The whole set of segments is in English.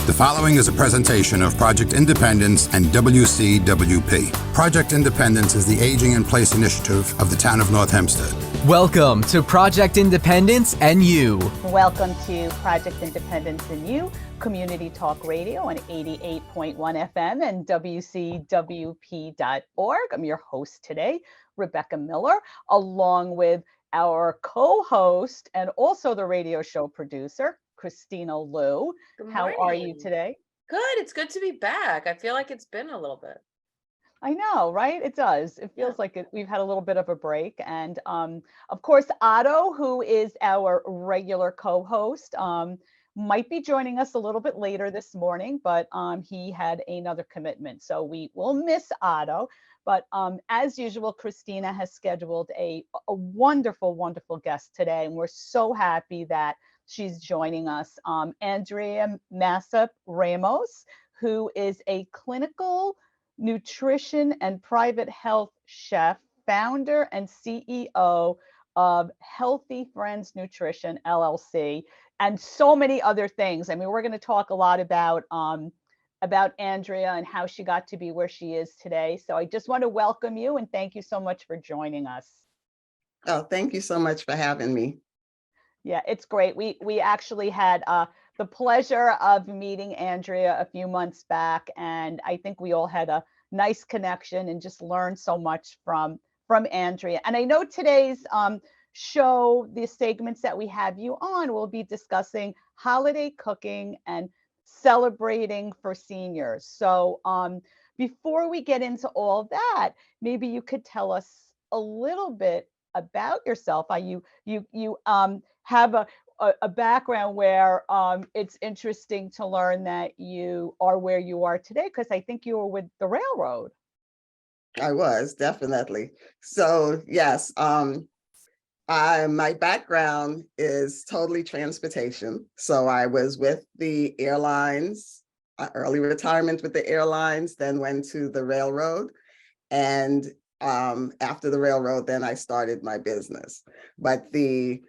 The following is a presentation of Project Independence and WCWP. Project Independence is the Aging in Place initiative of the town of North Hempstead. Welcome to Project Independence and You. Welcome to Project Independence and You, Community Talk Radio on 88.1 FM and WCWP.org. I'm your host today, Rebecca Miller, along with our co-host and also the radio show producer, Kristina Lou. How are you today? Good. It's good to be back. I feel like it's been a little bit. I know, right? It does. It feels like we've had a little bit of a break. And of course, Otto, who is our regular co-host, might be joining us a little bit later this morning, but he had another commitment. So we will miss Otto. But as usual, Kristina has scheduled a wonderful, wonderful guest today. And we're so happy that she's joining us, Andrea Massop-Ramos, who is a clinical nutrition and private health chef, founder and CEO of Healthy Friends Nutrition, LLC, and so many other things. I mean, we're going to talk a lot about Andrea and how she got to be where she is today. So I just want to welcome you and thank you so much for joining us. Oh, thank you so much for having me. Yeah, it's great. We actually had the pleasure of meeting Andrea a few months back, and I think we all had a nice connection and just learned so much from Andrea. And I know today's show, the segments that we have you on, will be discussing holiday cooking and celebrating for seniors. So before we get into all that, maybe you could tell us a little bit about yourself. You have a background where it's interesting to learn that you are where you are today, because I think you were with the railroad. I was, definitely. So yes, my background is totally transportation. So I was with the airlines, early retirement with the airlines, then went to the railroad. And after the railroad, then I started my business. But the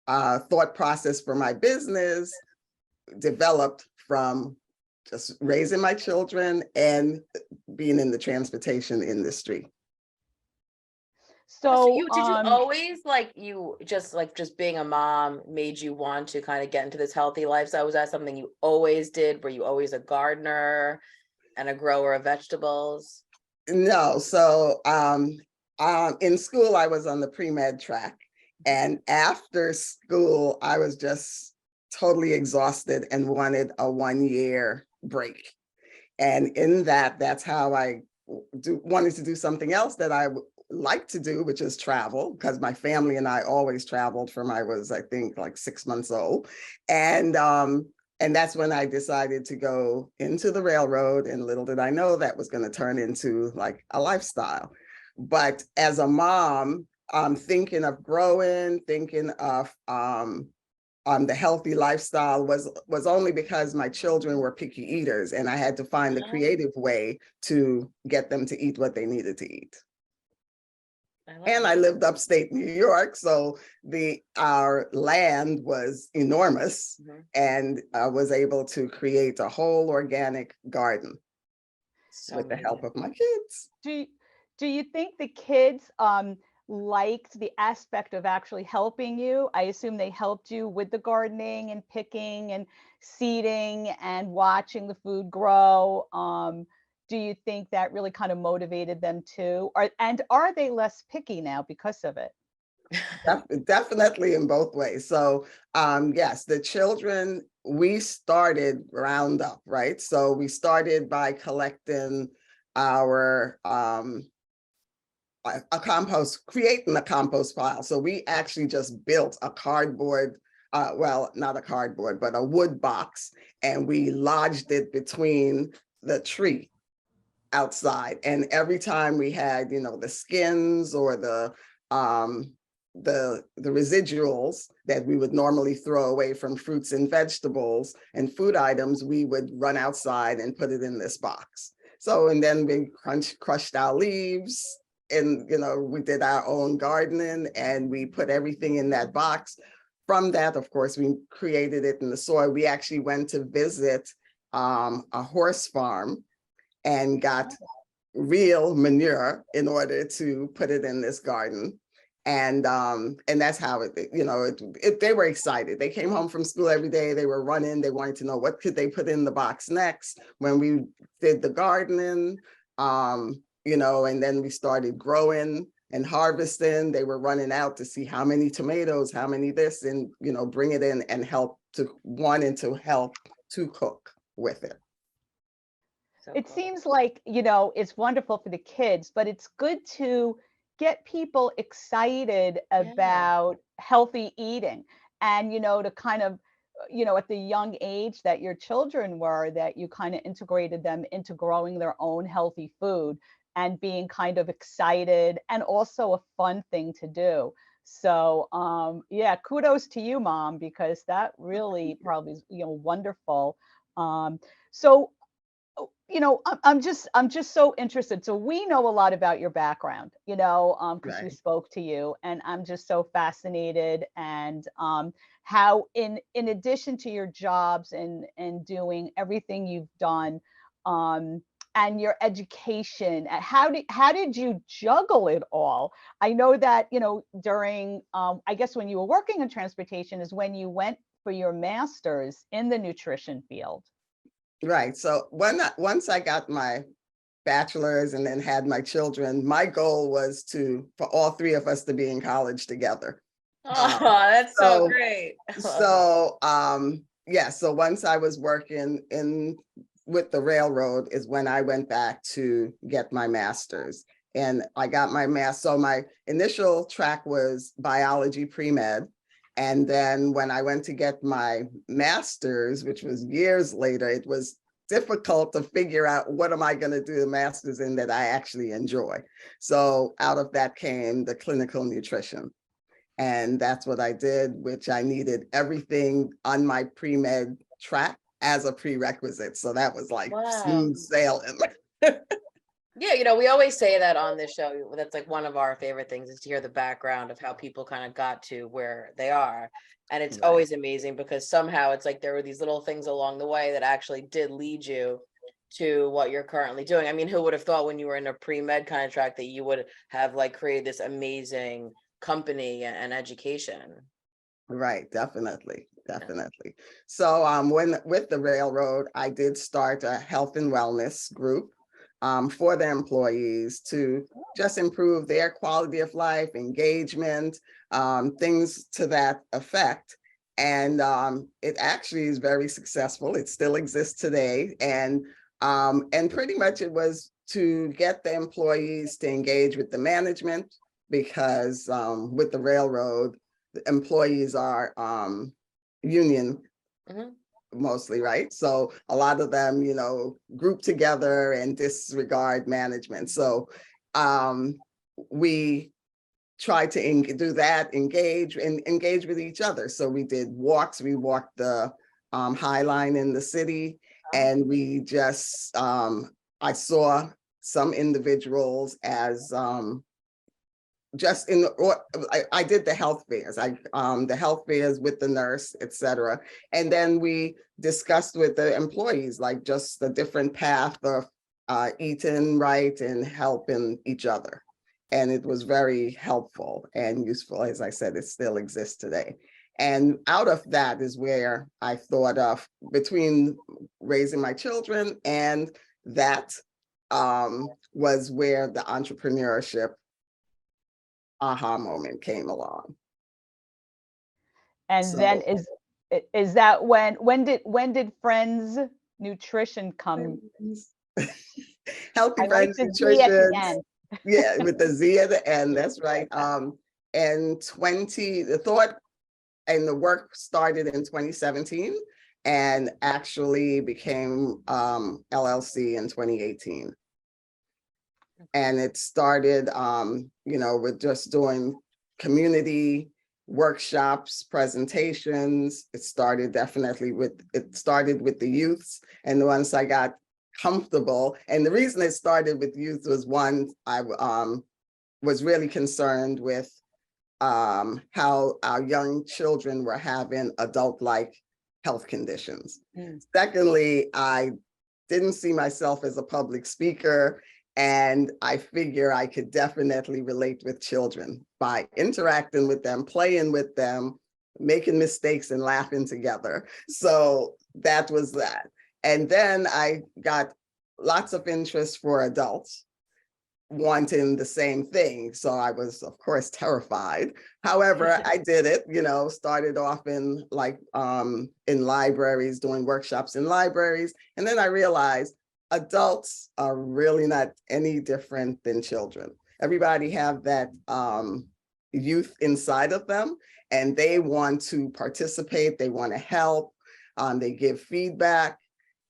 thought process for my business developed from just raising my children and being in the transportation industry. So did you always just being a mom made you want to kind of get into this healthy lifestyle? Was that something you always did? Were you always a gardener and a grower of vegetables? No. So in school, I was on the pre-med track. And after school, I was just totally exhausted and wanted a 1-year break. And in that's how I wanted to do something else that I like to do, which is travel, because my family and I always traveled from I was, I think, like 6 months old. And that's when I decided to go into the railroad. And little did I know that was going to turn into like a lifestyle. But as a mom, thinking of growing, thinking of the healthy lifestyle was only because my children were picky eaters, and I had to find a creative way to get them to eat what they needed to eat. I lived upstate New York, so our land was enormous, and I was able to create a whole organic garden with the help of my kids. Do you think the kids liked the aspect of actually helping you? I assume they helped you with the gardening and picking and seeding and watching the food grow. Do you think that really kind of motivated them too? And are they less picky now because of it? Definitely in both ways. So yes, the children, we started ground up, right? So we started by collecting our creating a compost pile. So we actually just built a cardboard, well, not a cardboard, but a wood box, and we lodged it between the tree outside. And every time we had, the skins or the residuals that we would normally throw away from fruits and vegetables and food items, we would run outside and put it in this box. So, and then we crushed our leaves, and we did our own gardening, and we put everything in that box. From that, of course, we created it in the soil. We actually went to visit a horse farm and got real manure in order to put it in this garden. And that's how they were excited. They came home from school every day. They were running. They wanted to know what could they put in the box next. When we did the gardening, and then we started growing and harvesting. They were running out to see how many tomatoes, how many this, and bring it in and help to cook with it. So It cool. seems like, it's wonderful for the kids, but it's good to get people excited about healthy eating and, to kind of, at the young age that your children were, that you kind of integrated them into growing their own healthy food and being kind of excited and also a fun thing to do. So, yeah, kudos to you, Mom, because that really probably is, wonderful. So, I'm just so interested. So we know a lot about your background, because we Right. spoke to you, and I'm just so fascinated, and how in addition to your jobs and doing everything you've done, and your education, how did you juggle it all? I know that, during I guess when you were working in transportation is when you went for your master's in the nutrition field. Right. So once I got my bachelor's and then had my children, my goal was for all three of us to be in college together. Oh, that's so so great. so once I was working with the railroad is when I went back to get my master's. And I got my so my initial track was biology pre-med. And then when I went to get my master's, which was years later, it was difficult to figure out what am I going to do the master's in that I actually enjoy. So out of that came the clinical nutrition. And that's what I did, which I needed everything on my pre-med track as a prerequisite. So that was like Wow. smooth sailing. Yeah, we always say that on this show. That's like one of our favorite things is to hear the background of how people kind of got to where they are. And it's Right. always amazing because somehow it's like there were these little things along the way that actually did lead you to what you're currently doing. I mean, who would have thought when you were in a pre-med kind of track that you would have like created this amazing company and education? Right, definitely. So when with the railroad, I did start a health and wellness group for the employees to just improve their quality of life, engagement, things to that effect. And it actually is very successful. It still exists today. And pretty much it was to get the employees to engage with the management because with the railroad, the employees are union mostly, right? So a lot of them, group together and disregard management. So we tried to do that, engage with each other. So we did walks. We walked the High Line in the city, and we just I saw some individuals as just I did the health fairs, the health fairs with the nurse, etc. And then we discussed with the employees, like just the different path of eating right and helping each other. And it was very helpful and useful. As I said, it still exists today. And out of that is where I thought of, between raising my children and that was where the entrepreneurship aha moment came along. And then is that when did Friends Nutrition come? Healthy I like Friends the Z at the Nutrition. end. Yeah, with the Z at the end, that's right. And the thought and the work started in 2017 and actually became LLC in 2018. And it started, with just doing community workshops, presentations. It started with the youths. And once I got comfortable, and the reason it started with youth was, one, I was really concerned with how our young children were having adult-like health conditions. Mm. Secondly, I didn't see myself as a public speaker, and I figure I could definitely relate with children by interacting with them, playing with them, making mistakes and laughing together. So that was that. And then I got lots of interest for adults wanting the same thing. So I was, of course, terrified. However, I did it, started off in libraries, doing workshops in libraries. And then I realized adults are really not any different than children. Everybody have that youth inside of them, and they want to participate, they want to help, they give feedback,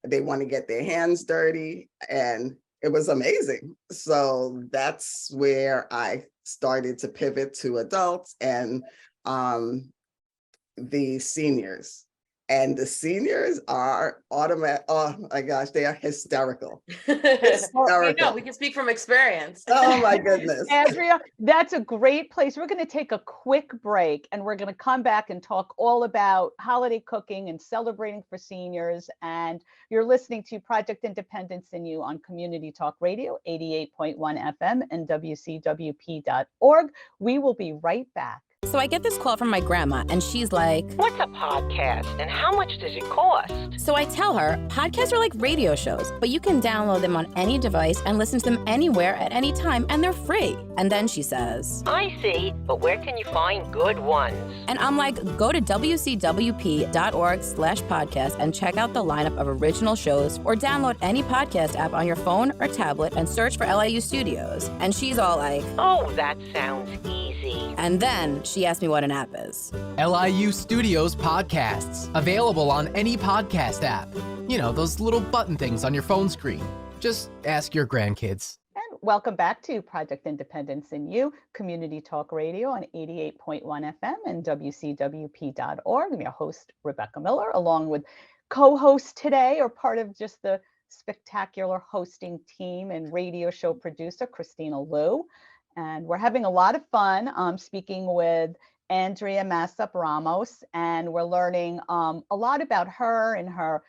they want to get their hands dirty, and it was amazing. So that's where I started to pivot to adults and the seniors. And the seniors are automatic. Oh my gosh, they are hysterical. We Hysterical. know, we can speak from experience. Oh my goodness. Andrea, that's a great place. We're going to take a quick break and we're going to come back and talk all about holiday cooking and celebrating for seniors. And you're listening to Project Independence in You on Community Talk Radio, 88.1 FM and WCWP.org. We will be right back. So I get this call from my grandma, and she's like, "What's a podcast and how much does it cost?" So I tell her, podcasts are like radio shows, but you can download them on any device and listen to them anywhere at any time, and they're free. And then she says, "I see, but where can you find good ones?" And I'm like, go to wcwp.org/podcast and check out the lineup of original shows, or download any podcast app on your phone or tablet and search for LIU Studios. And she's all like, "Oh, that sounds easy." And then she asked me what an app is. LIU Studios podcasts, available on any podcast app. You know, those little button things on your phone screen. Just ask your grandkids. And welcome back to Project Independence in You, Community Talk Radio on 88.1 FM and WCWP.org. I'm your host, Rebecca Miller, along with co-host today, or part of just the spectacular hosting team and radio show producer, Kristina Liu. And we're having a lot of fun speaking with Andrea Massop-Ramos, and we're learning a lot about her and her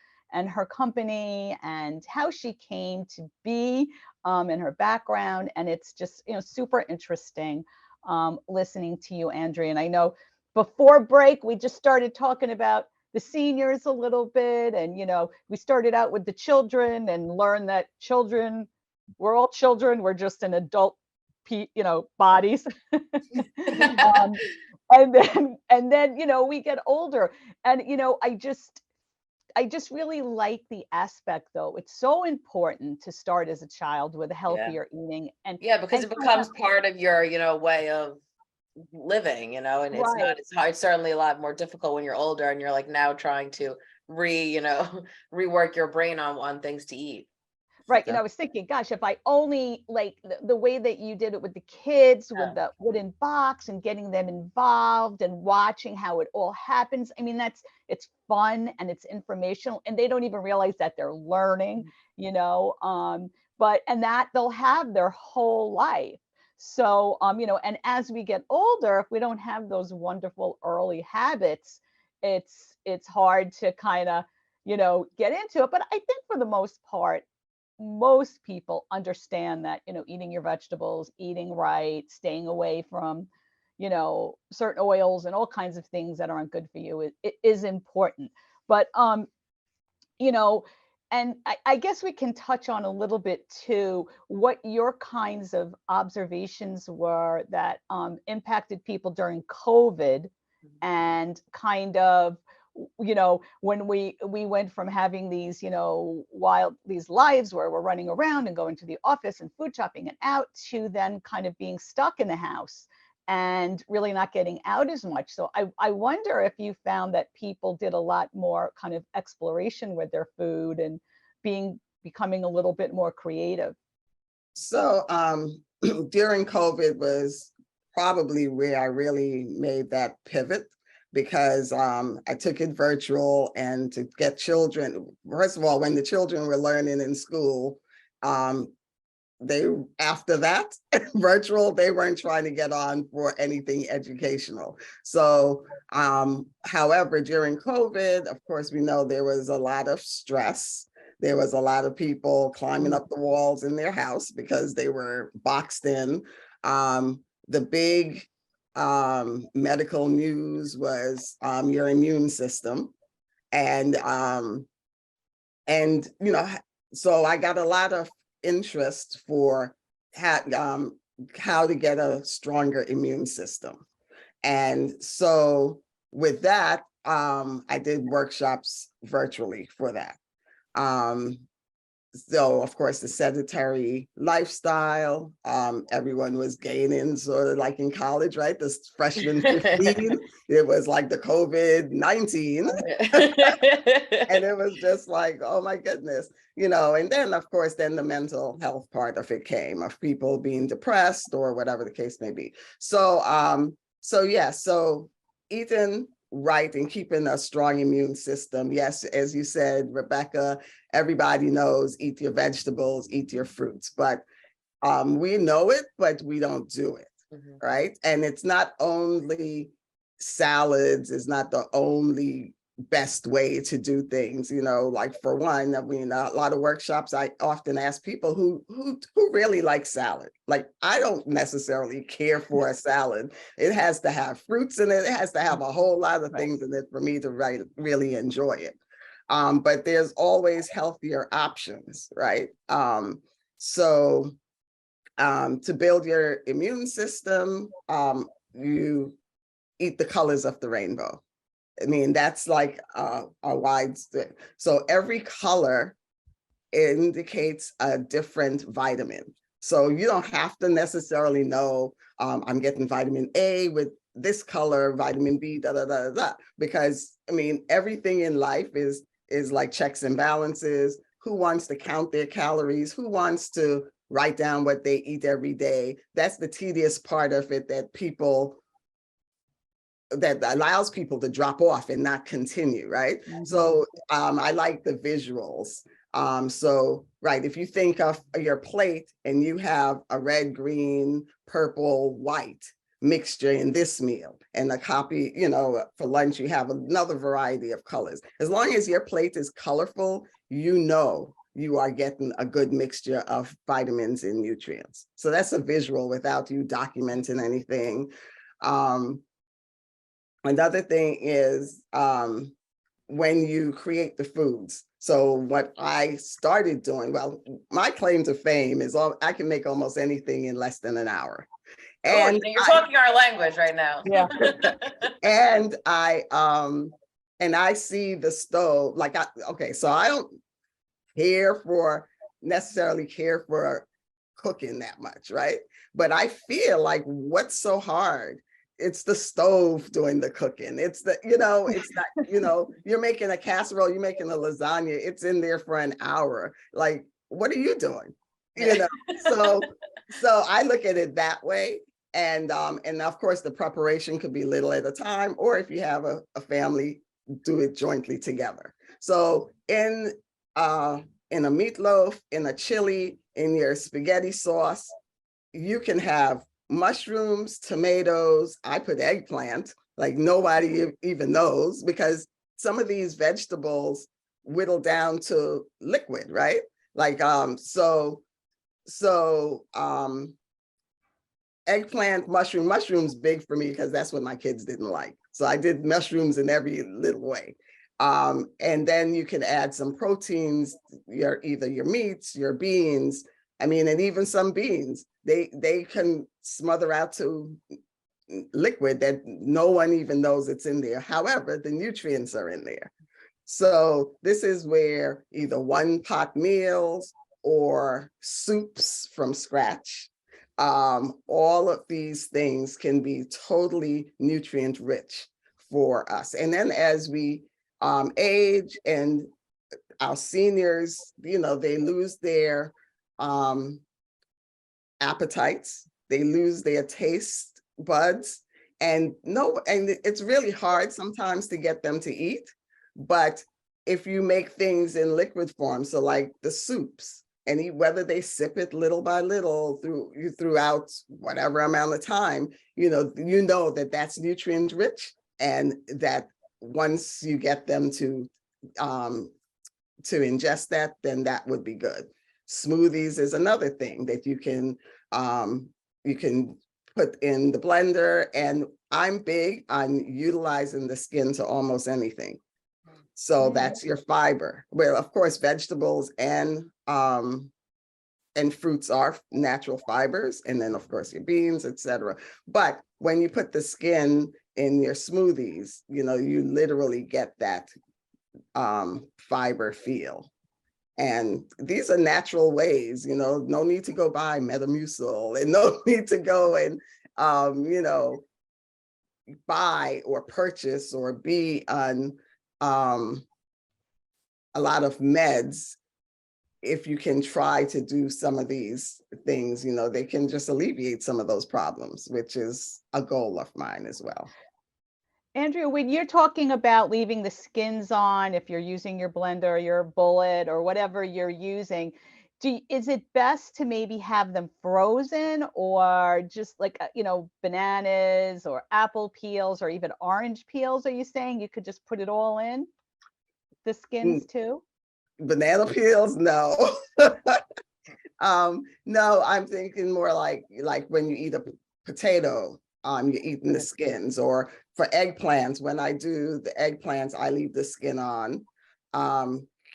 company and how she came to be and her background. And it's just super interesting listening to you, Andrea. And I know before break we just started talking about the seniors a little bit, and we started out with the children and learned that we're all children. We're just an adult bodies. And then we get older, and I just really like the aspect, though. It's so important to start as a child with a healthier eating, and because it becomes part of your way of living, and Right. it's hard. It's certainly a lot more difficult when you're older and you're like now trying to rework your brain on things to eat. Right. I was thinking, gosh, if I only like the way that you did it with the kids, with the wooden box and getting them involved and watching how it all happens. I mean, it's fun and it's informational, and they don't even realize that they're learning, but that they'll have their whole life. So, and as we get older, if we don't have those wonderful early habits, it's hard to kind of, get into it. But I think for the most part, most people understand that, eating your vegetables, eating right, staying away from, certain oils and all kinds of things that aren't good for you it is important. But, and I guess we can touch on a little bit too, what your kinds of observations were that impacted people during COVID, and kind of, when we went from having these, these lives where we're running around and going to the office and food shopping and out, to then kind of being stuck in the house and really not getting out as much. So I wonder if you found that people did a lot more kind of exploration with their food and becoming a little bit more creative. So during COVID was probably where I really made that pivot, because I took it virtual, and to get children, first of all, when the children were learning in school, they, after that, virtual, they weren't trying to get on for anything educational. So, however, during COVID, of course, we know there was a lot of stress. There was a lot of people climbing up the walls in their house because they were boxed in. The big medical news was your immune system. And you know, so I got a lot of interest for how to get a stronger immune system. And so with that, I did workshops virtually for that. So of course, the sedentary lifestyle, everyone was gaining sort of like in college, right? This freshman 15, it was like the COVID-19. And it was just like, oh my goodness, you know, and then of course, then the mental health part of it came, of people being depressed or whatever the case may be. So, yeah, so eating right and keeping a strong immune system. Yes, as you said, Rebecca, everybody knows, eat your vegetables, eat your fruits, but we know it, but we don't do it, right? And it's not only salads, is not the only best way to do things, you know, like for one, I mean, a lot of workshops, I often ask people who really like salad. Like, I don't necessarily care for a salad. It has to have fruits in it. It has to have a whole lot of things in it for me to really enjoy it. But there's always healthier options, right? So to build your immune system, you eat the colors of the rainbow. I mean, that's like a wide, so every color indicates a different vitamin. So you don't have to necessarily know, I'm getting vitamin A with this color, vitamin B, because I mean, everything in life is like checks and balances. Who wants to count their calories? Who wants to write down what they eat every day? That's the tedious part of it that allows people to drop off and not continue, right? So I like the visuals. So, right, if you think of your plate and you have a red, green, purple, white mixture in this meal, and a copy, you know, for lunch, you have another variety of colors. As long as your plate is colorful, you know you are getting a good mixture of vitamins and nutrients. So that's a visual without you documenting anything. Another thing is when you create the foods. So what I started doing, well, my claim to fame is I can make almost anything in less than an hour. And you're talking our language right now. Yeah. And I see the stove, like, okay, so I don't necessarily care for cooking that much, right? But I feel like, what's so hard? It's the stove doing the cooking. It's the, you know, it's not, you know, you're making a casserole, you're making a lasagna, it's in there for an hour. Like, what are you doing? You know, so I look at it that way. And of course the preparation could be little at a time, or if you have a family, do it jointly together. So in a meatloaf, in a chili, in your spaghetti sauce, you can have mushrooms, tomatoes. I put eggplant, like nobody even knows, because some of these vegetables whittle down to liquid, right? Like, eggplant, mushrooms big for me because that's what my kids didn't like. So I did mushrooms in every little way. And then you can add some proteins, either your meats, your beans. I mean, and even some beans, they can smother out to liquid that no one even knows it's in there. However, the nutrients are in there. So this is where either one pot meals or soups from scratch, all of these things can be totally nutrient rich for us. And then as we age and our seniors, you know, they lose their appetites, they lose their taste buds, and it's really hard sometimes to get them to eat. But if you make things in liquid form, so like the soups, and eat, whether they sip it little by little throughout whatever amount of time, you know that that's nutrient rich, and that once you get them to ingest that, then that would be good. Smoothies is another thing that you can put in the blender, and I'm big on utilizing the skin to almost anything. So that's your fiber. Well, of course, vegetables and fruits are natural fibers, and then of course your beans, etc. But when you put the skin in your smoothies, you literally get that fiber feel. And these are natural ways, no need to go buy Metamucil, and no need to go and buy or purchase or be on a lot of meds. If you can try to do some of these things, they can just alleviate some of those problems, which is a goal of mine as well. Andrea, when you're talking about leaving the skins on, if you're using your blender or your bullet or whatever you're using, is it best to maybe have them frozen, or just like, bananas or apple peels or even orange peels? Are you saying you could just put it all in the skins too? Banana peels? No. No, I'm thinking more like when you eat a potato, you're eating the skins. Or for eggplants, when I do the eggplants, I leave the skin on.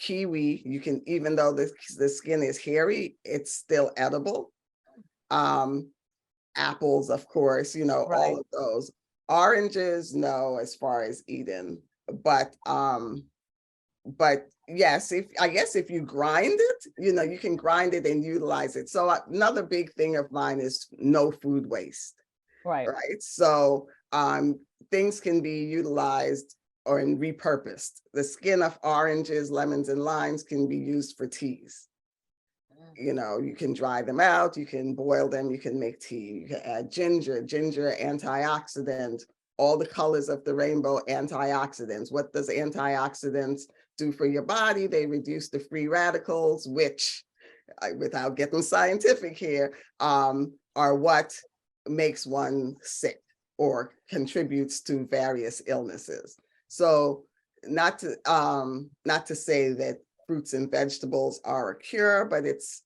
Kiwi, you can, even though the skin is hairy, it's still edible. Apples, of course, Right. all of those. Oranges, no, as far as eating, but yes, if you grind it, you can grind it and utilize it. So another big thing of mine is no food waste. Right. So things can be utilized or repurposed. The skin of oranges, lemons, and limes can be used for teas. You can dry them out, you can boil them, you can make tea, you can add ginger, antioxidant, all the colors of the rainbow, antioxidants. What does antioxidants do for your body? They reduce the free radicals, which, without getting scientific here, are what makes one sick or contributes to various illnesses. So not to say that fruits and vegetables are a cure, but it's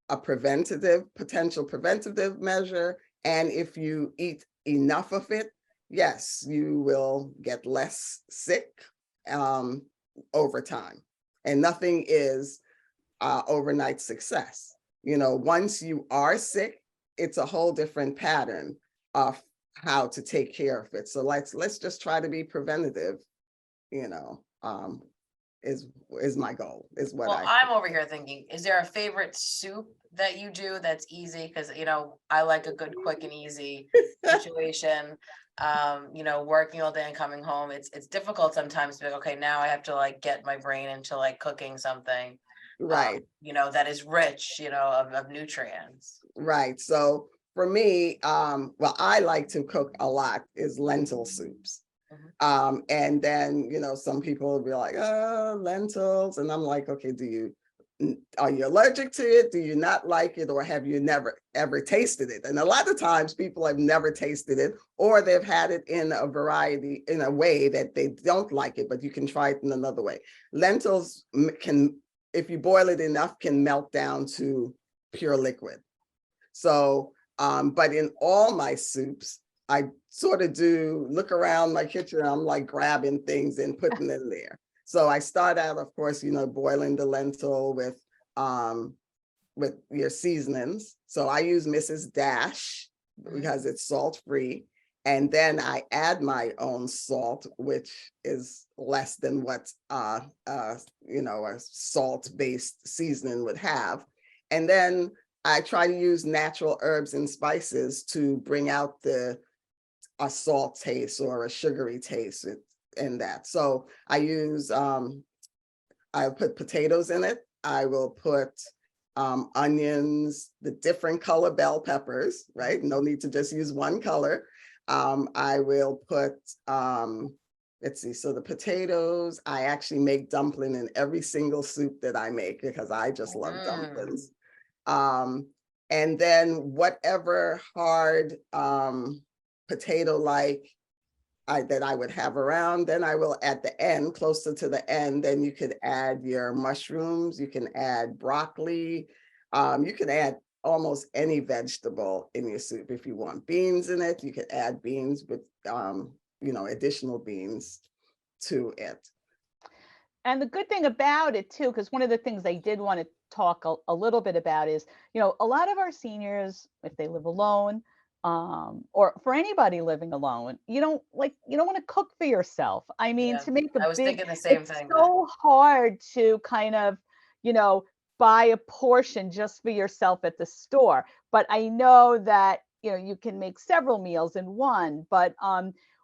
a potential preventative measure. And if you eat enough of it, yes, you will get less sick over time. And nothing is overnight success. Once you are sick, it's a whole different pattern of how to take care of it. So let's just try to be preventative, is my goal, is what I'm over here thinking, is there a favorite soup that you do that's easy? Because I like a good quick and easy situation. Working all day and coming home, it's difficult sometimes to be like, okay, now I have to get my brain into cooking something, right, that is rich, of nutrients. Right. So for me, well, I like to cook a lot is lentil soups. And then, some people will be like, oh, lentils. And I'm like, okay, are you allergic to it? Do you not like it? Or have you never ever tasted it? And a lot of times people have never tasted it, or they've had it in a way that they don't like it, but you can try it in another way. Lentils can, if you boil it enough, can melt down to pure liquid. So, but in all my soups, I sort of look around my kitchen, I'm grabbing things and putting them in there. So I start out, of course, boiling the lentil with your seasonings. So I use Mrs. Dash because it's salt-free. And then I add my own salt, which is less than what a salt-based seasoning would have. And then I try to use natural herbs and spices to bring out a salt taste or a sugary taste in that. So I use, I put potatoes in it. I will put onions, the different color bell peppers, right? No need to just use one color. I will put let's see. So the potatoes, I actually make dumpling in every single soup that I make because I just love dumplings. And then whatever hard potato like that I would have around, then I will at the end, closer to the end, then you could add your mushrooms, you can add broccoli, you can add almost any vegetable in your soup. If you want beans in it, you could add beans with, additional beans to it. And the good thing about it too, because one of the things I did want to talk a little bit about is, a lot of our seniors, if they live alone, or for anybody living alone, you don't want to cook for yourself. I mean, Yeah, to make I was thinking the same it's thing. so hard to kind of, buy a portion just for yourself at the store. But I know that, you can make several meals in one. But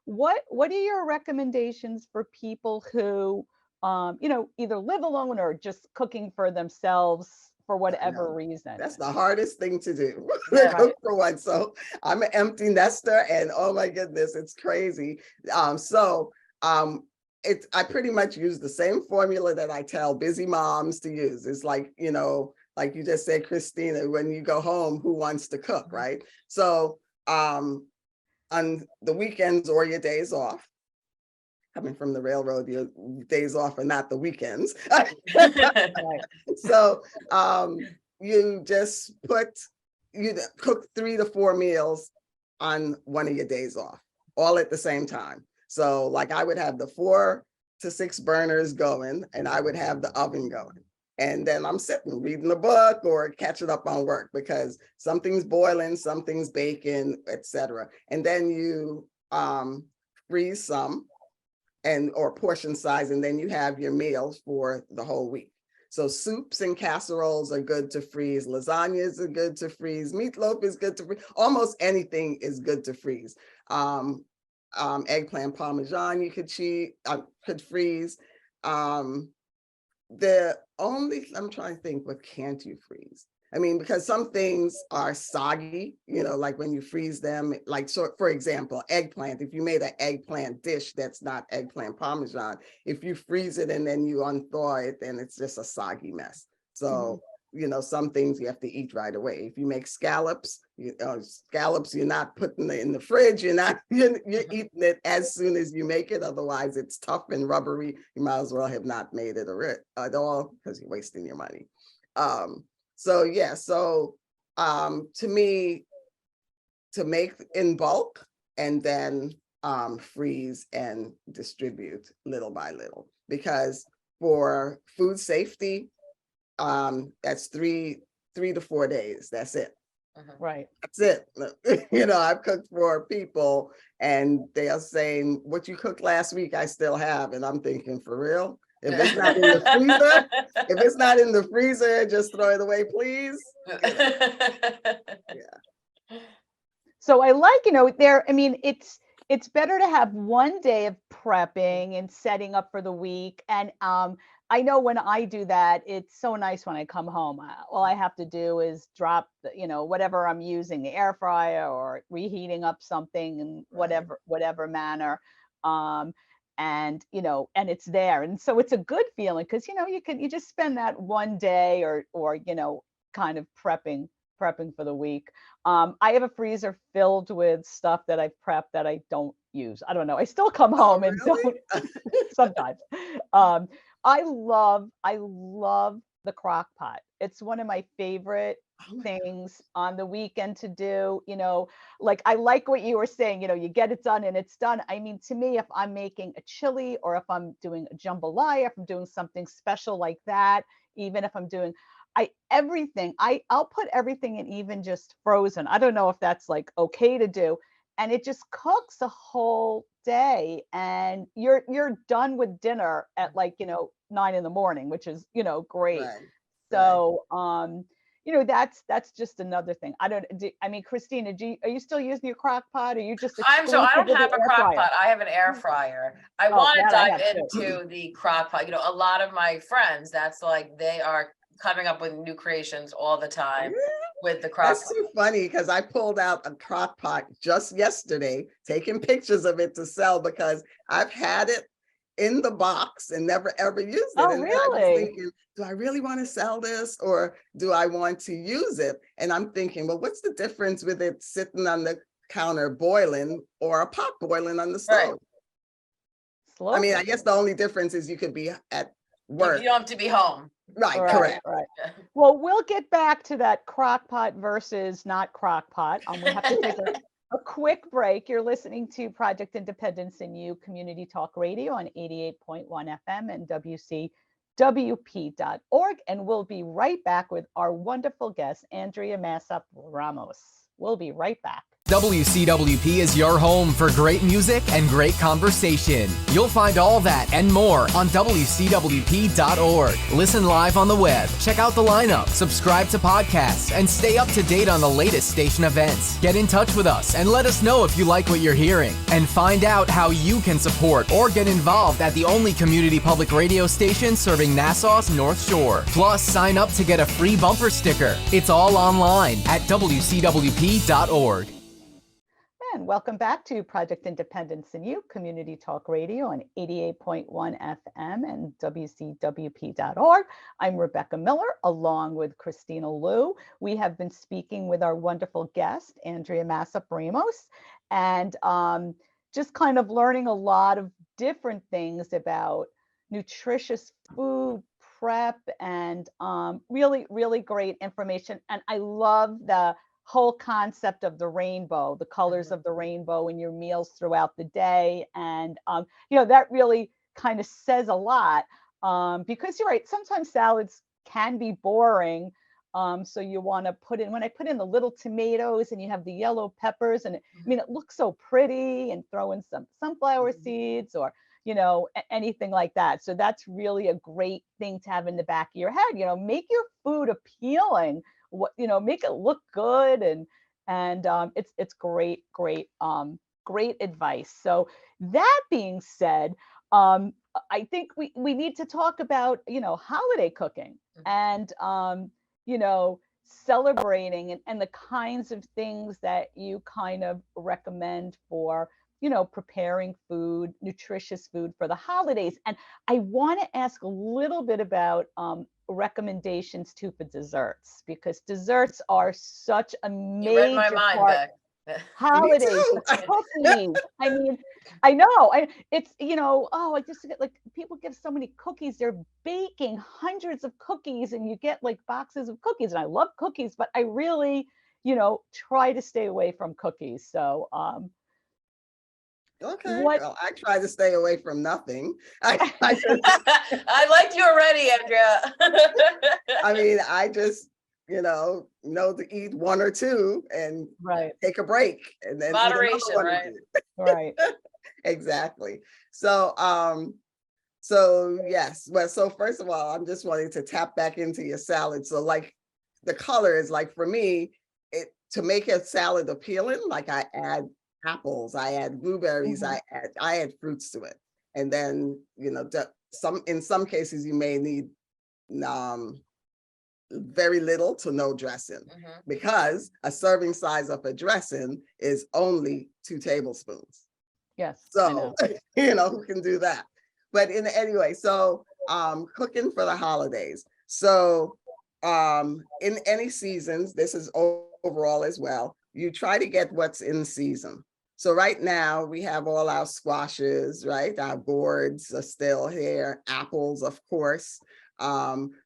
what are your recommendations for people who, either live alone or just cooking for themselves for whatever reason? That's the hardest thing to do. Yeah. Cook for one. So I'm an empty nester, and oh my goodness, it's crazy. I pretty much use the same formula that I tell busy moms to use. It's like, like you just said, Kristina, when you go home, who wants to cook, right? So on the weekends or your days off, coming from the railroad, your days off are not the weekends. So you just cook 3 to 4 meals on one of your days off, all at the same time. So like I would have the 4 to 6 burners going, and I would have the oven going. And then I'm sitting reading a book or catching up on work because something's boiling, something's baking, etc. And then you freeze some or portion size, and then you have your meals for the whole week. So soups and casseroles are good to freeze. Lasagnas are good to freeze. Meatloaf is good to freeze. Almost anything is good to freeze. Eggplant parmesan you could freeze. I'm trying to think, what can't you freeze? I mean, because some things are soggy, like when you freeze them, like, so for example, eggplant, if you made an eggplant dish that's not eggplant parmesan, if you freeze it and then you unthaw it, then it's just a soggy mess. So, some things you have to eat right away. If you make scallops, you're not putting it in the fridge. You're eating it as soon as you make it. Otherwise, it's tough and rubbery. You might as well have not made it at all because you're wasting your money. To me, to make in bulk and then freeze and distribute little by little, because for food safety, that's 3 to 4 days. That's it. Right. That's it. I've cooked for people and they are saying, what you cooked last week, I still have. And I'm thinking, for real? If it's not in the freezer, just throw it away, please. Yeah. So I like, it's better to have one day of prepping and setting up for the week. And I know when I do that, it's so nice when I come home. All I have to do is drop, whatever I'm using, the air fryer or reheating up something in whatever manner. And it's there. And so it's a good feeling because, you just spend that one day or kind of prepping for the week. I have a freezer filled with stuff that I've prepped that I don't use. I don't know. I still come home and don't sometimes. I love the crock pot. It's one of my favorite things on the weekend to do. Like I like what you were saying, you get it done and it's done. I mean, to me, if I'm making a chili or if I'm doing a jambalaya, if I'm doing something special like that, even if I'm doing I'll put everything in, even just frozen. I don't know if that's like okay to do. And it just cooks a whole day and you're done with dinner at 9 a.m, which is, great. Right. So, that's just another thing. Kristina, are you still using your crock pot or you just I don't have a crock pot. I have an air fryer. I want to dive into the crock pot. A lot of my friends, that's like, they are coming up with new creations all the time with the crock That's pot. too funny because I pulled out a crock pot just yesterday, taking pictures of it to sell because I've had it in the box and never ever used it. Oh, And then I was really? thinking, do I really want to sell this or do I want to use it? And I'm thinking, well, what's the difference with it sitting on the counter boiling or a pot boiling on the Right. stove? Slow I mean, I cooker. guess the only difference is you could be at You work. don't have to be home. Right, Right, correct. right. Yeah. Well, we'll get back to that crock pot versus not crock pot. We have to take a quick break. You're listening to Project Independence in You Community Talk Radio on 88.1 FM and WCWP.org. And we'll be right back with our wonderful guest, Andrea Massop-Ramos. We'll be right back. WCWP is your home for great music and great conversation. You'll find all that and more on WCWP.org. Listen live on the web, check out the lineup, subscribe to podcasts, and stay up to date on the latest station events. Get in touch with us and let us know if you like what you're hearing. And find out how you can support or get involved at the only community public radio station serving Nassau's North Shore. Plus, sign up to get a free bumper sticker. It's all online at WCWP.org. And welcome back to Project Independence in You, Community Talk Radio on 88.1 FM and WCWP.org. I'm Rebecca Miller, along with Kristina Liu. We have been speaking with our wonderful guest, Andrea Massop-Ramos, and just kind of learning a lot of different things about nutritious food prep and really, really great information. And I love the whole concept of the rainbow, the colors of the rainbow in your meals throughout the day. And, that really kind of says a lot because you're right, sometimes salads can be boring. So you want to put in, when I put in the little tomatoes and you have the yellow peppers and it looks so pretty, and throw in some sunflower seeds or, anything like that. So that's really a great thing to have in the back of your head, make your food appealing. Make it look good, and it's great advice. So that being said, I think we need to talk about holiday cooking and celebrating and the kinds of things that you kind of recommend for preparing food, nutritious food for the holidays. And I want to ask a little bit about recommendations too for desserts, because desserts are such a You read my major mind, part. Beck. Holidays, cookies. I mean, I know. It's I just get people give so many cookies. They're baking hundreds of cookies, and you get boxes of cookies. And I love cookies, but I really, try to stay away from cookies. So, Okay, well, I try to stay away from nothing. I liked you already, Andrea. I mean, I just, know to eat one or two and take a break and then moderation, right? Right. Exactly. So, yes. Well, so first of all, I'm just wanting to tap back into your salad. So the colors, for me, to make a salad appealing, I add apples, I add blueberries, I add fruits to it. And then, in some cases you may need very little to no dressing because a serving size of a dressing is only 2 tablespoons. Yes. So, who can do that? But anyway, so cooking for the holidays. So in any seasons, this is overall as well, you try to get what's in season. So right now we have all our squashes, right? Our gourds are still here, apples, of course.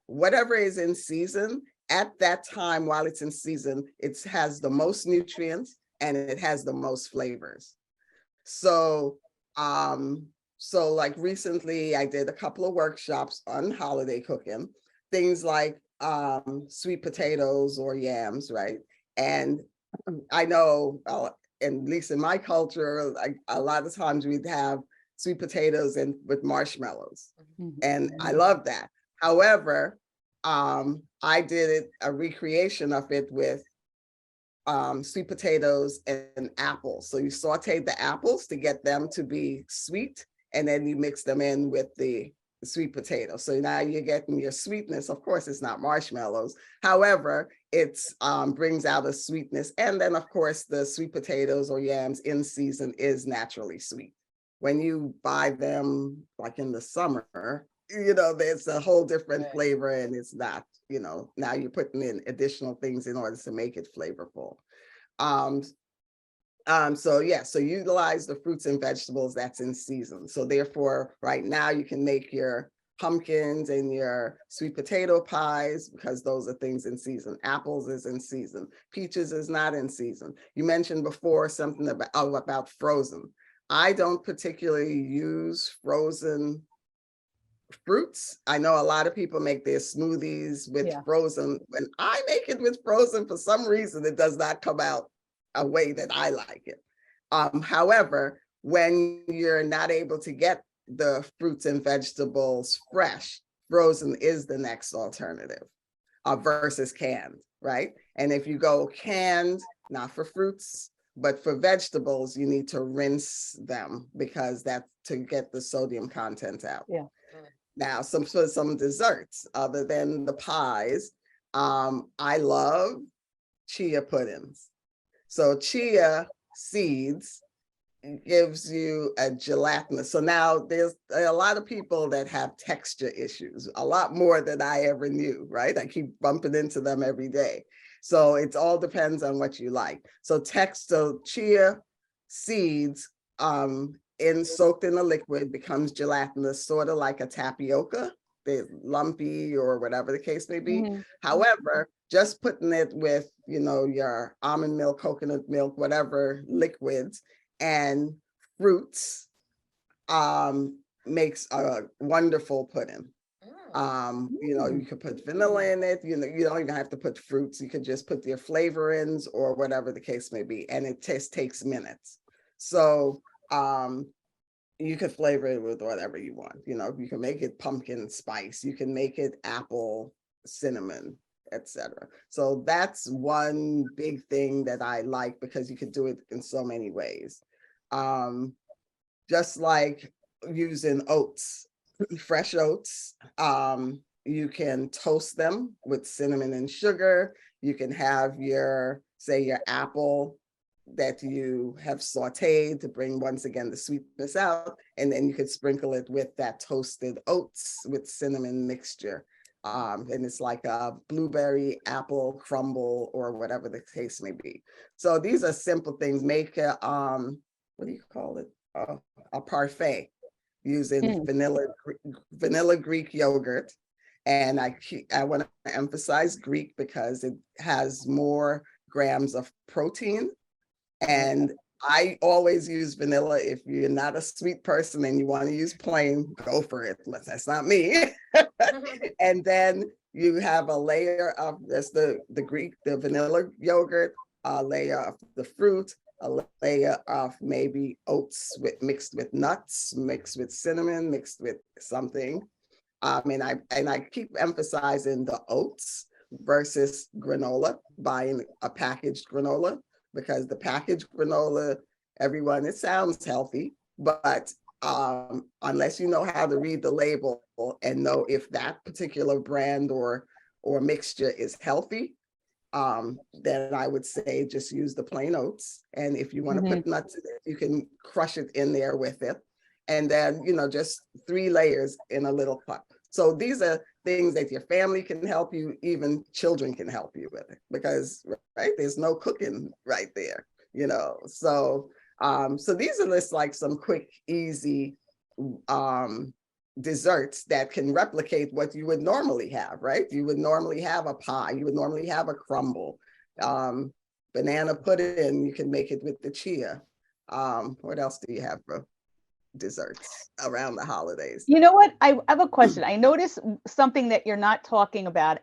Whatever is in season at that time, while it's in season, it has the most nutrients and it has the most flavors. So, recently I did a couple of workshops on holiday cooking, things like sweet potatoes or yams, right? And I know, at least in my culture, a lot of times we'd have sweet potatoes and with marshmallows, and I love that. However, I did a recreation of it with sweet potatoes and apples. So you sauteed the apples to get them to be sweet, and then you mix them in with the sweet potato. So now you're getting your sweetness. Of course, it's not marshmallows. However, it's brings out a sweetness. And then of course, the sweet potatoes or yams in season is naturally sweet. When you buy them like in the summer, there's a whole different Right. flavor, and it's not, now you're putting in additional things in order to make it flavorful. So yeah, so utilize the fruits and vegetables that's in season. So therefore, right now you can make your pumpkins and your sweet potato pies because those are things in season. Apples is in season. Peaches is not in season. You mentioned before something about frozen. I don't particularly use frozen fruits. I know a lot of people make their smoothies with frozen. When I make it with frozen, for some reason, it does not come out a way that I like it. However, when you're not able to get the fruits and vegetables fresh, frozen is the next alternative versus canned, right? And if you go canned, not for fruits, but for vegetables, you need to rinse them because that's to get the sodium content out. Yeah. Now, some desserts other than the pies, I love chia puddings. So chia seeds gives you a gelatinous. So now there's a lot of people that have texture issues, a lot more than I ever knew, right? I keep bumping into them every day. So it all depends on what you like. So chia seeds soaked in a liquid becomes gelatinous, sort of like a tapioca. They're lumpy or whatever the case may be. Mhm. However, just putting it with, your almond milk, coconut milk, whatever liquids and fruits makes a wonderful pudding. You could put vanilla in it, you don't even have to put fruits. You could just put your flavorings or whatever the case may be. And it just takes minutes. So you could flavor it with whatever you want. You can make it pumpkin spice, you can make it apple, cinnamon, etc. So that's one big thing that I like because you could do it in so many ways. Just like using oats, fresh oats, you can toast them with cinnamon and sugar. You can have your apple that you have sauteed to bring, once again, the sweetness out. And then you could sprinkle it with that toasted oats with cinnamon mixture. And it's like a blueberry apple crumble or whatever the case may be. So these are simple things. Make a, what do you call it? A parfait using vanilla Greek yogurt. And I want to emphasize Greek because it has more grams of protein. And I always use vanilla. If you're not a sweet person and you want to use plain, go for it. That's not me. And then you have a layer of the vanilla yogurt, a layer of the fruit, a layer of maybe oats mixed with nuts, mixed with cinnamon, mixed with something. And I keep emphasizing the oats versus granola, buying a packaged granola, because the packaged granola, it sounds healthy, but unless you know how to read the label and know if that particular brand or mixture is healthy, then I would say just use the plain oats. And if you want to put nuts in it, you can crush it in there with it. And then, just 3 layers in a little cup. So these are things that your family can help you, even children can help you with it, because there's no cooking right there, So so these are just like some quick, easy desserts that can replicate what you would normally have, right? You would normally have a pie, you would normally have a crumble, banana pudding, you can make it with the chia. What else do you have for desserts around the holidays? You know what? I have a question. I noticed something that you're not talking about,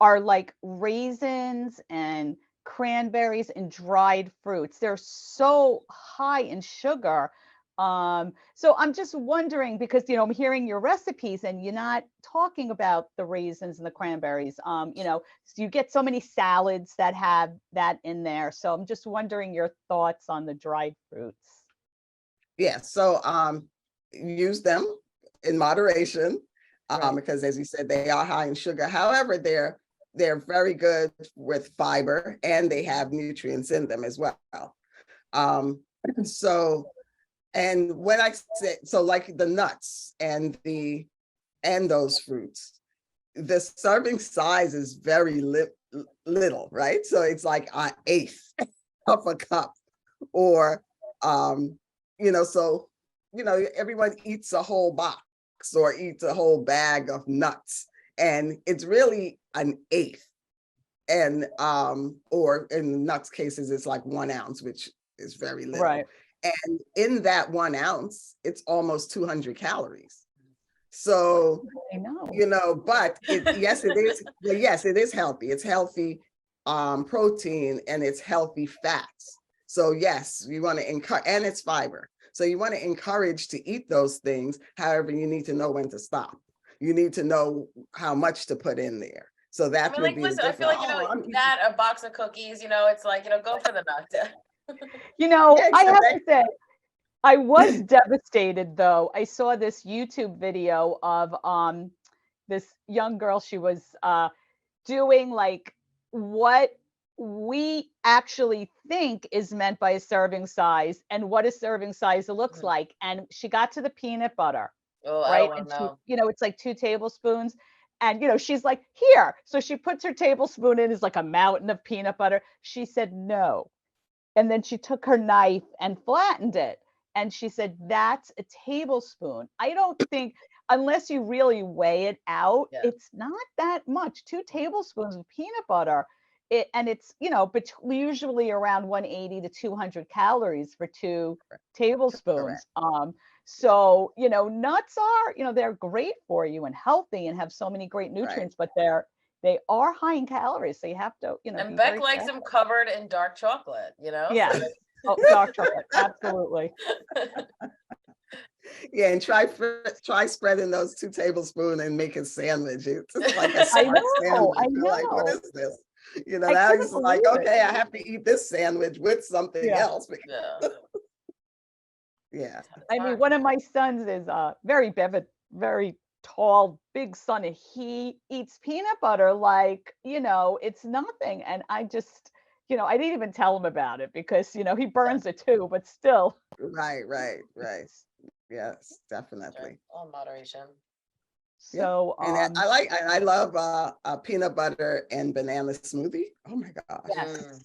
are like raisins and cranberries and dried fruits. They're so high in sugar. So I'm just wondering, because I'm hearing your recipes and you're not talking about the raisins and the cranberries. So you get so many salads that have that in there. So I'm just wondering your thoughts on the dried fruits. Yeah, so use them in moderation, Right. because as you said, they are high in sugar. However, they're very good with fiber and they have nutrients in them as well. Um, so, and when I say, so like the nuts and those fruits, the serving size is very little, right? So it's like an eighth of a cup, or so everyone eats a whole box or eats a whole bag of nuts, and it's really an eighth. And or in nuts cases, it's like 1 ounce, which is very little. Right. And in that 1 ounce, it's almost 200 calories. So, I know. but yes, it is. Well, yes, it is healthy. It's healthy protein and it's healthy fats. So yes, you want to encourage, and it's fiber. So you want to encourage to eat those things. However, you need to know when to stop. You need to know how much to put in there. So that I mean, would like, be listen, I feel like, that, a box of cookies, it's like, go for the nut. Yeah, I have exactly. to say, I was devastated though. I saw this YouTube video of this young girl. She was doing like what we actually think is meant by a serving size and what a serving size looks Mhm. like. And she got to the peanut butter, Oh, I don't right? want And to know. it's like 2 tablespoons. And she's like, here. So she puts her tablespoon in, is like a mountain of peanut butter. She said no. And then she took her knife and flattened it. And she said, that's a tablespoon. I don't think, unless you really weigh it out, Yeah. it's not that much. 2 tablespoons of peanut butter. And it's, but usually around 180 to 200 calories for 2 tablespoons. Correct. So, nuts are, they're great for you and healthy and have so many great Right. nutrients, but they are high in calories. So you have to, And be Beck very likes careful. them covered in dark chocolate, Yes. So. Oh, dark chocolate. Absolutely. Yeah, and try spreading those 2 tablespoons and make a sandwich. It's like a I smart know. sandwich. I You're like, what know. is this? I Now couldn't it's like, believe it. okay, I have to eat this sandwich with something Yeah. else. Yeah. Yeah. I mean, one of my sons is very very tall, big son, and he eats peanut butter like, it's nothing. And I just, I didn't even tell him about it because, he burns it too, but still. Right. Yes, definitely. All moderation. Yeah. So, And I love a peanut butter and banana smoothie. Oh my gosh. yes.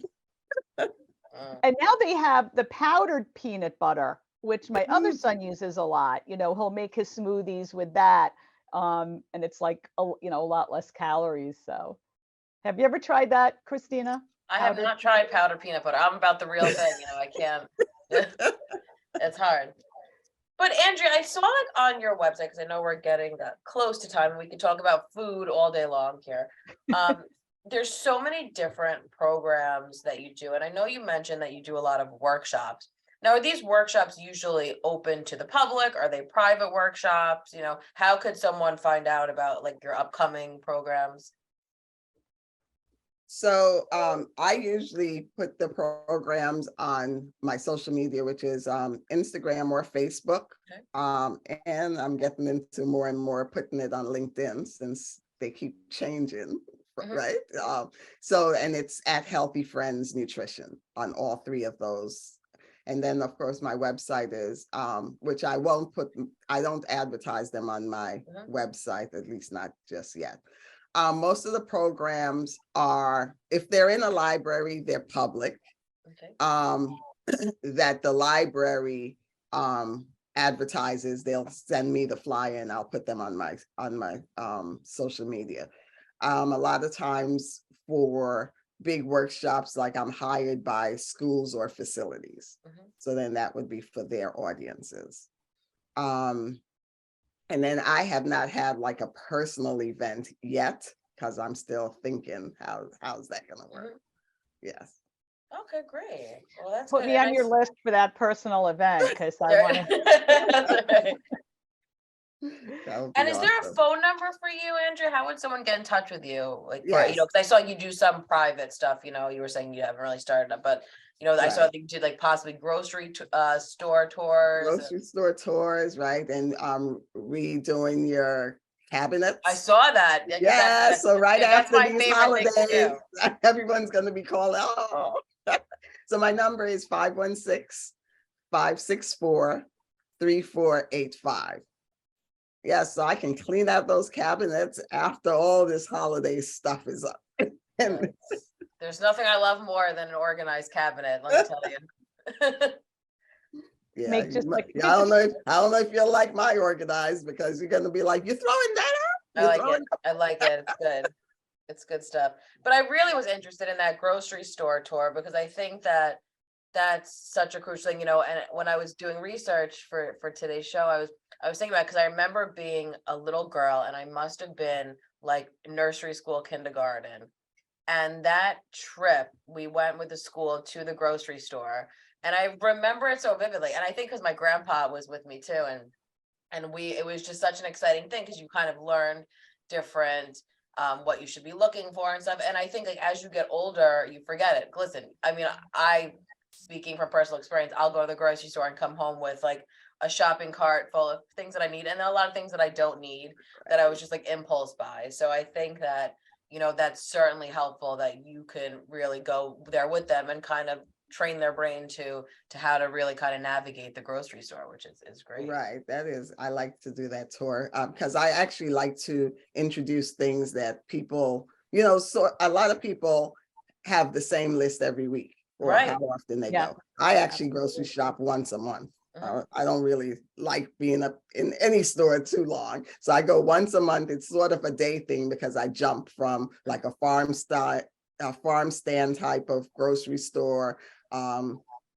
Mm. And now they have the powdered peanut butter, which my other Mm. son uses a lot. He'll make his smoothies with that. And it's like, a lot less calories. So have you ever tried that, Kristina? I have Powdered not tried powdered peanut butter. I'm about the real thing, I can't. It's hard. But Andrea, I saw it on your website because I know we're getting close to time and we can talk about food all day long here. There's so many different programs that you do. And I know you mentioned that you do a lot of workshops. Now, are these workshops usually open to the public? Are they private workshops? How could someone find out about like your upcoming programs? So I usually put the programs on my social media, which is Instagram or Facebook. Okay. And I'm getting into more and more putting it on LinkedIn since they keep changing, Mhm. right? So, and it's at Healthy Friends Nutrition on all 3 of those. And then of course my website is, which I don't advertise them on my website, at least not just yet. Most of the programs are, if they're in a library, they're public. Okay. That the library advertises, they'll send me the flyer and I'll put them on my social media. A lot of times for big workshops, like I'm hired by schools or facilities. So then that would be for their audiences. And then I have not had like a personal event yet because I'm still thinking how's that gonna work? Yes. Okay, great. Well, that's Put good. me on your list for that personal event because I want to. That's right. That would And be is there a awesome. phone number for you, Andrea? How would someone get in touch with you? Like, for, Yes. because I saw you do some private stuff, you were saying you haven't really started up, but, I saw Right. that you did like possibly grocery store tours. Grocery store tours, right? And redoing your cabinets. I saw that. Yeah, so right That's after my these favorite thing to holidays, do. everyone's going to be called. Oh, so my number is 516-564-3485. Yeah, so I can clean out those cabinets after all this holiday stuff is up. And There's nothing I love more than an organized cabinet, let me tell you. yeah, Make just like I don't know if you'll like my organized, because you're going to be like, you're throwing that out. I like it. I like it. It's good. It's good stuff. But I really was interested in that grocery store tour because I think that that's such a crucial thing, and when I was doing research for today's show, I was thinking about, because I remember being a little girl and I must have been like nursery school, kindergarten. And that trip, we went with the school to the grocery store. And I remember it so vividly. And I think because my grandpa was with me too. And it was just such an exciting thing because you kind of learned different what you should be looking for and stuff. And I think like as you get older, you forget it. Listen, I mean, speaking from personal experience, I'll go to the grocery store and come home with like a shopping cart full of things that I need. And there are a lot of things that I don't need that I was just like impulse buy. So I think that, that's certainly helpful that you can really go there with them and kind of train their brain to how to really kind of navigate the grocery store, which is great. Right. I like to do that tour because I actually like to introduce things that people, so a lot of people have the same list every week or Right. how often they Yeah. go. I actually grocery shop once a month. I don't really like being up in any store too long. So I go once a month. It's sort of a day thing because I jump from like a farm stand type of grocery store,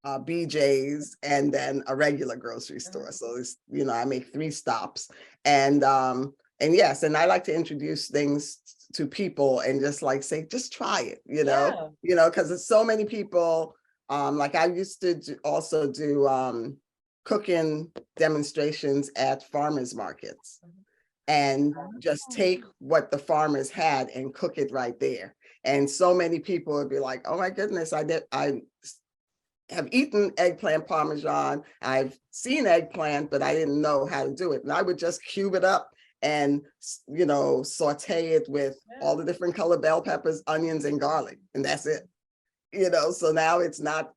BJ's, and then a regular grocery store. So it's, I make 3 stops. And yes, and I like to introduce things to people and just like say, just try it, because there's so many people. Like I used to also do cooking demonstrations at farmers markets and just take what the farmers had and cook it right there. And so many people would be like, oh my goodness, I have eaten eggplant parmesan. I've seen eggplant, but I didn't know how to do it. And I would just cube it up and, saute it with all the different color bell peppers, onions, and garlic. And that's it. So now it's not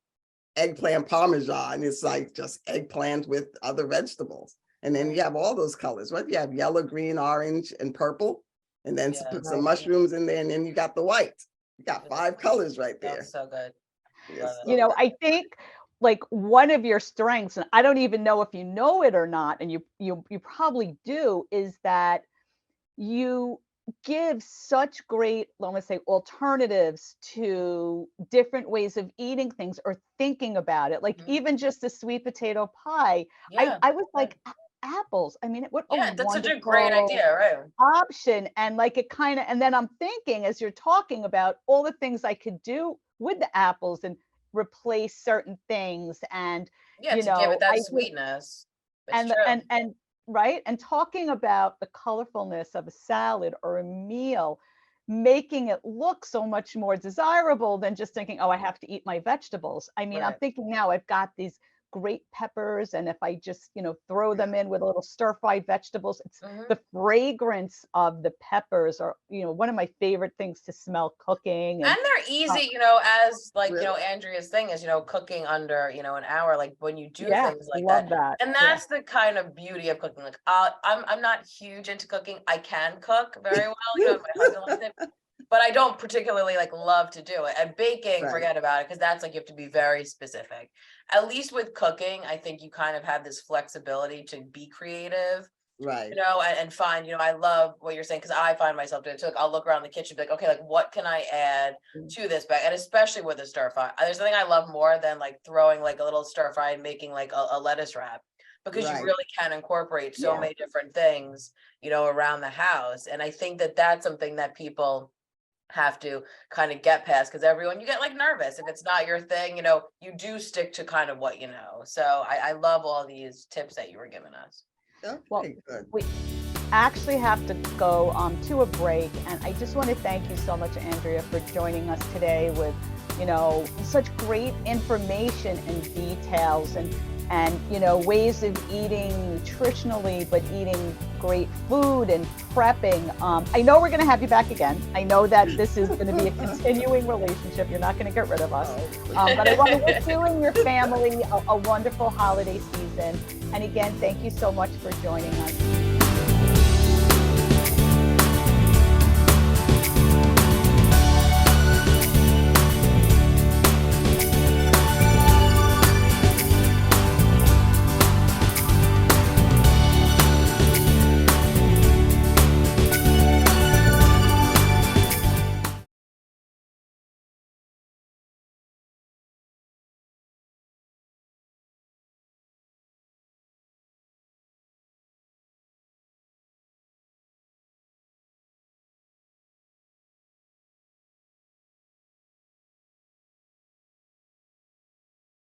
eggplant parmesan. It's like just eggplant with other vegetables. And then you have all those colors, right? You have yellow, green, orange, and purple. And then put some mushrooms in there, and then you got the white. You got 5 colors right there. That's so good. Yes. I think like one of your strengths, and I don't even know if you know it or not, and you probably do, is that you give such great, let me say, alternatives to different ways of eating things or thinking about it. Like even just the sweet potato pie, I was like, apples. I mean, what a that's such a great idea, right? option. And like it kind of, and then I'm thinking as you're talking about all the things I could do with the apples and replace certain things, and to give it that sweetness. And right, and talking about the colorfulness of a salad or a meal, making it look so much more desirable than just thinking, oh, I have to eat my vegetables. I mean, I'm thinking now I've got these great peppers, and if I just throw them in with a little stir-fried vegetables, it's the fragrance of the peppers are one of my favorite things to smell cooking, and they're easy, as like Andrea's thing is cooking under an hour, like when you do things like that. And that's the kind of beauty of cooking. Like I'm not huge into cooking. I can cook very well, my husband likes it, but I don't particularly like love to do it. And baking, forget about it, because that's like you have to be very specific. At least with cooking, I think you kind of have this flexibility to be creative, right? And find, I love what you're saying, because I find myself doing it too. Like I'll look around the kitchen, be like, okay, like what can I add to this bag? And especially with a stir fry, there's something I love more than like throwing like a little stir fry and making like a lettuce wrap, because you really can incorporate so many different things, around the house. And I think that that's something that people have to kind of get past, because you get like nervous if it's not your thing, you do stick to kind of what so I love all these tips that you were giving us. Well, Okay, good. we actually have to go to a break, and I just want to thank you so much, Andrea, for joining us today with, such great information and details and ways of eating nutritionally, but eating great food and prepping. I know we're going to have you back again. I know that this is going to be a continuing relationship. You're not going to get rid of us. But I want to wish you and your family a wonderful holiday season. And again, thank you so much for joining us.